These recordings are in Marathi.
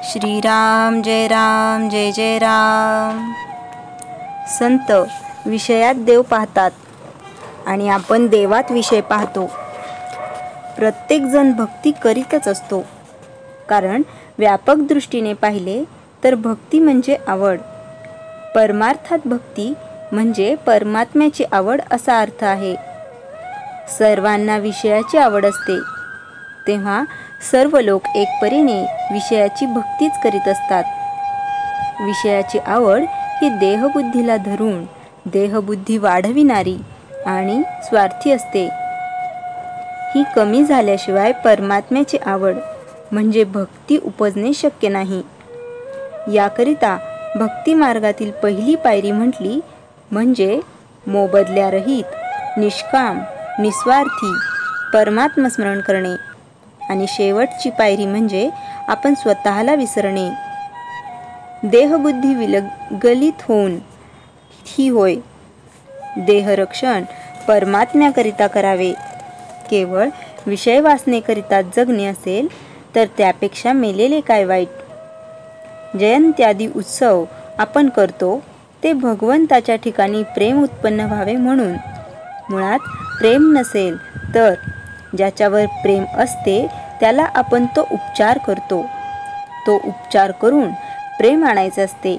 श्रीराम जय जय राम। संत विषयात देव पाहतात आणि आपण देवात विषय पाहतो। प्रत्येकजण भक्ती करीतच असतो, कारण व्यापक दृष्टीने पाहिले तर भक्ती म्हणजे आवड, परमार्थात भक्ती म्हणजे परमात्म्याची आवड असा अर्थ आहे। सर्वांना विषयाची आवड असते, तेव्हा सर्व लोक एकपरीने विषयाची भक्तीच करीत असतात। विषयाची आवड ही देहबुद्धीला धरून देहबुद्धी वाढविणारी आणि स्वार्थी असते। ही कमी झाल्याशिवाय परमात्म्याची आवड म्हणजे भक्ती उपजणे शक्य नाही। याकरिता भक्ती मार्गातील पहिली पायरी म्हटली म्हणजे मोबदल्यारहित, निष्काम, निस्वार्थी परमात्मा स्मरण करणे, आणि शेवटची पायरी म्हणजे आपण स्वतःला विसरणे। देहबुद्धी विगलित होऊन ही होय। देहरक्षण परमात्म्याकरिता करावे। केवळ विषय वासनेकरिता जगणे असेल तर त्यापेक्षा मेलेले काय वाईट। जयंत्यादी उत्सव आपण करतो ते भगवंताच्या ठिकाणी प्रेम उत्पन्न व्हावे म्हणून। मुळात प्रेम नसेल तर ज्याच्यावर प्रेम असते त्याला आपण तो उपचार करतो, तो उपचार करून प्रेम आणायचे असते।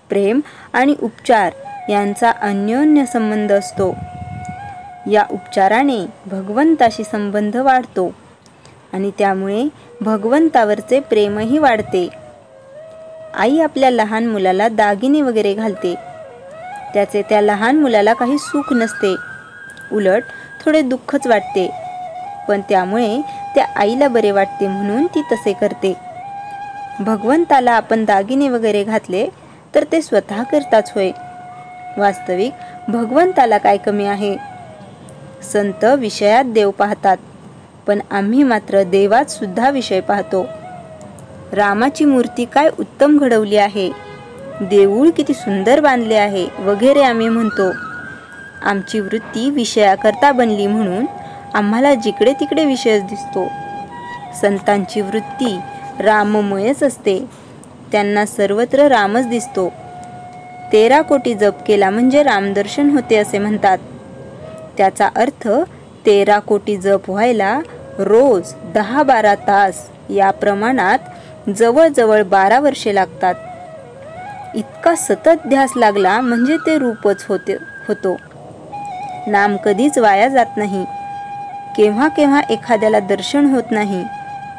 प्रेम आणि उपचार यांचा अन्योन्य संबंध असतो। या उपचाराने भगवंताशी संबंध वाढतो आणि त्यामुळे भगवंतावरचे प्रेमही वाढते। आई आपल्या लहान मुलाला दागिने वगैरे घालते, त्याचे त्या लहान मुलाला काही सुख नसते, उलट थोडे दुःखच वाटते, पण त्यामुळे त्या आईला बरे वाटते म्हणून ती तसे करते। भगवंताला आपण दागिने वगैरे घातले तर ते स्वतः करताच होय। वास्तविक भगवंताला काय कमी आहे। संत विषयात देव पाहतात, पण आम्ही मात्र देवात सुद्धा विषय पाहतो। रामाची मूर्ती काय उत्तम घडवली आहे, देऊळ किती सुंदर बांधले आहे वगैरे आम्ही म्हणतो। आमची वृत्ती विषयाकरता बनली म्हणून आम्हाला जिकडे तिकडे विषयच दिसतो। संतांची वृत्ती राममयच असते, त्यांना सर्वत्र रामच दिसतो। 13 कोटी जप केला म्हणजे रामदर्शन होते असे म्हणतात। त्याचा अर्थ 13 कोटी जप व्हायला रोज 10-12 तास या प्रमाणात जवळजवळ 12 वर्षे लागतात। इतका सतत ध्यास लागला म्हणजे ते रूपच होतो। नाम कधीच वाया जात नाही। केव्हा केव्हा एखाद्याला दर्शन होत नाही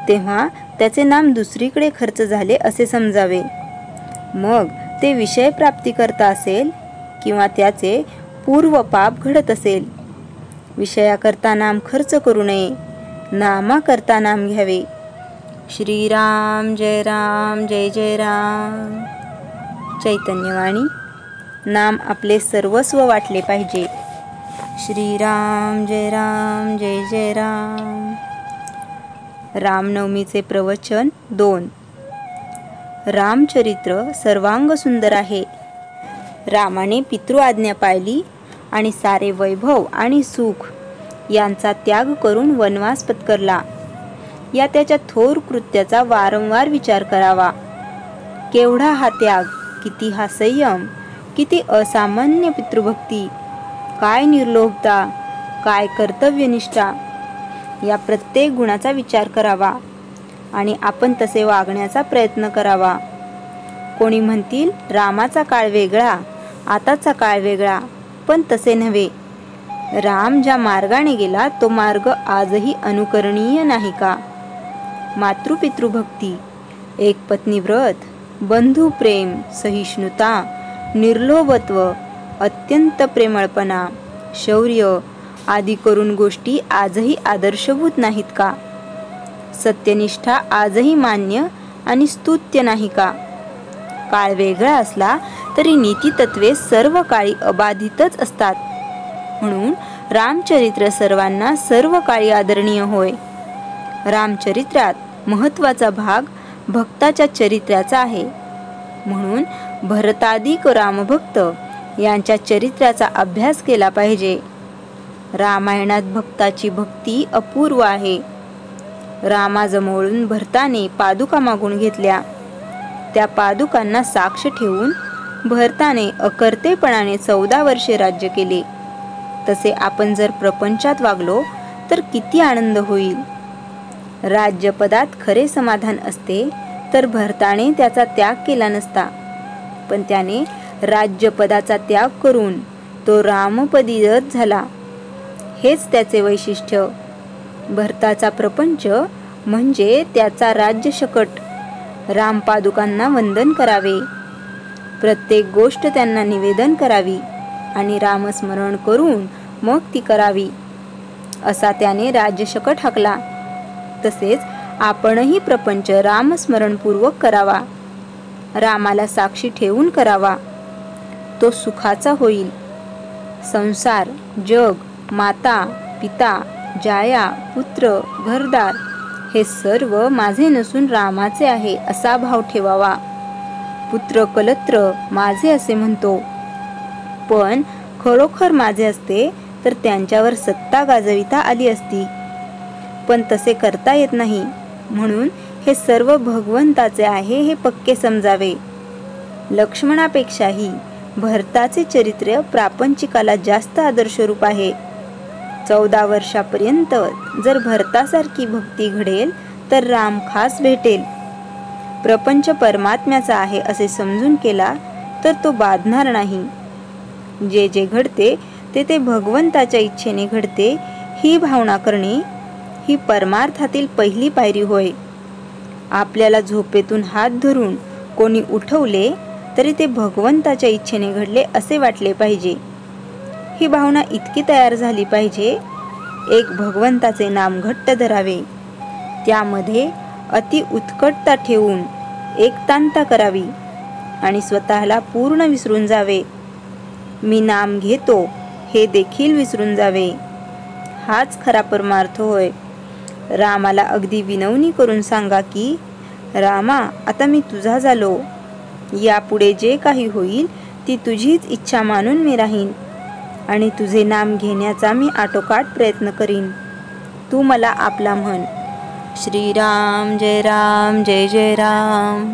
तेव्हा त्याचे नाम दुसरीकडे खर्च झाले असे समजावे। मग ते विषय प्राप्ती करता असेल किंवा त्याचे पूर्व पाप घडत असेल। विषयाकरता नाम खर्च करू नये, नामाकरता नाम घ्यावे। श्रीराम जय जय राम। चैतन्यवाणी। नाम आपले सर्वस्व वाटले पाहिजे। श्रीराम जय जय राम। रामनवमीचे प्रवचन 2। रामचरित्र सर्वांग सुंदर आहे। रामाने पितृआज्ञा पाळली आणि सारे वैभव आणि सुख यांचा त्याग करून वनवास पत्करला। या त्याच्या थोर कृत्याचा वारंवार विचार करावा। केवढा हा त्याग, किती हा संयम, किती असामान्य पितृभक्ती, काय निर्लोभता, काय कर्तव्यनिष्ठा, या प्रत्येक गुणाचा विचार करावा आणि आपण तसे वागण्याचा प्रयत्न करावा। कोणी म्हणतील रामाचा काळ वेगळा, आताचा काळ वेगळा, पण तसे नव्हे। राम ज्या मार्गाने गेला तो मार्ग आजही अनुकरणीय नाही का। मातृपितृभक्ती, एक पत्नी व्रत, बंधुप्रेम, सहिष्णुता, निर्लोभत्व, अत्यंत प्रेमळपणा, शौर्य आदी करून गोष्टी आजही आदर्शभूत नाहीत का। सत्यनिष्ठा आजही मान्य आणि स्तुत्य नाही का। काळ वेगळा असला तरी नीतितत्वे सर्व काळी अबाधितच असतात, म्हणून रामचरित्र सर्वांना सर्व काळी आदरणीय होय। रामचरित्रात महत्त्वाचा भाग भक्ताच्या चरित्राचा आहे, म्हणून भरतादिक रामभक्त यांच्या चरित्राचा अभ्यास केला पाहिजे। रामायणात भक्ताची भक्ती अपूर्व आहे। रामाजवळून भरताने पादुका मागून घेतल्या. त्या पादुकांना साक्ष ठेवून भरताने अकर्तेपणाने 14 वर्षे राज्य केले. तसे आपण जर प्रपंचात वागलो तर किती आनंद होईल. राज्यपदात खरे समाधान असते तर भरताने त्याचा त्याग केला नसता, पण त्याने राज्यपदाचा त्याग करून तो रामपदीरथ झाला. हेच त्याचे वैशिष्ट्य. भरताचा प्रपंच म्हणजे त्याचा राज्यशकट. रामपादुकांना वंदन करावे, प्रत्येक गोष्ट त्यांना निवेदन करावी आणि रामस्मरण करून मग ती करावी, असा त्याने राज्यशकट हाकला. तसेच आपणही प्रपंच रामस्मरणपूर्वक करावा, रामाला साक्षी ठेवून करावा. तो सुखाचा होईल. संसार, जग, माता, पिता, जाया, पुत्र, घरदार हे सर्व माझे नसून रामाचे आहे असा भाव ठेवावा. पुत्र कलत्र माझे असे म्हणतो, पण खरोखर माझे असते तर त्यांच्यावर सत्ता गाजविता आली असती, पण तसे करता येत नाही. म्हणून हे सर्व भगवंताचे आहे हे पक्के समजावे. लक्ष्मणापेक्षाही भरताचे चरित्र प्रापंचिकाला जास्त आदर्शरूप आहे. 14 वर्षापर्यंत जर भरतासारखी भक्ती घडेल तर राम खास भेटेल. प्रपंच परमात्म्याचा आहे असे समजून केला तर तो बाधणार नाही. जे जे घडते ते ते भगवंताच्या इच्छेने घडते ही भावना करणे ही परमार्थातील पहिली पायरी होय. आपल्याला झोपेतून हात धरून कोणी उठवले तरी ते भगवंताच्या इच्छेने घडले असे वाटले पाहिजे. ही भावना इतकी तयार झाली पाहिजे. एक भगवंताचे नाम घट्ट धरावे, त्यामध्ये अति उत्कटता ठेवून एकतांता करावी आणि स्वतःला पूर्ण विसरून जावे. मी नाम घेतो हे देखील विसरून जावे. हाच खरा परमार्थ होय. रामाला अगदी विनवणी करून सांगा की, रामा, आता मी तुझा झालो. यापुढे जे काही होईल ती तुझीच इच्छा मानून मी राहीन आणि तुझे नाम घेण्याचा मी आटोकाट प्रयत्न करीन. तू मला आपला म्हण. श्रीराम जय राम जय जय राम.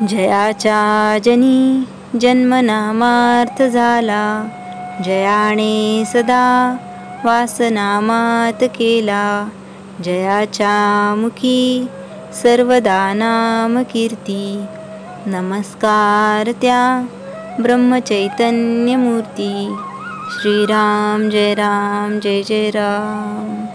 जयाच्या जनी जन्मनामार्थ झाला, जयाने सदा वासनामात केला. जयाच्या मुखी सर्वदा नाम कीर्ती, नमस्कार त्या ब्रह्मचैतन्य मूर्ती. श्रीराम जय राम जय जय राम.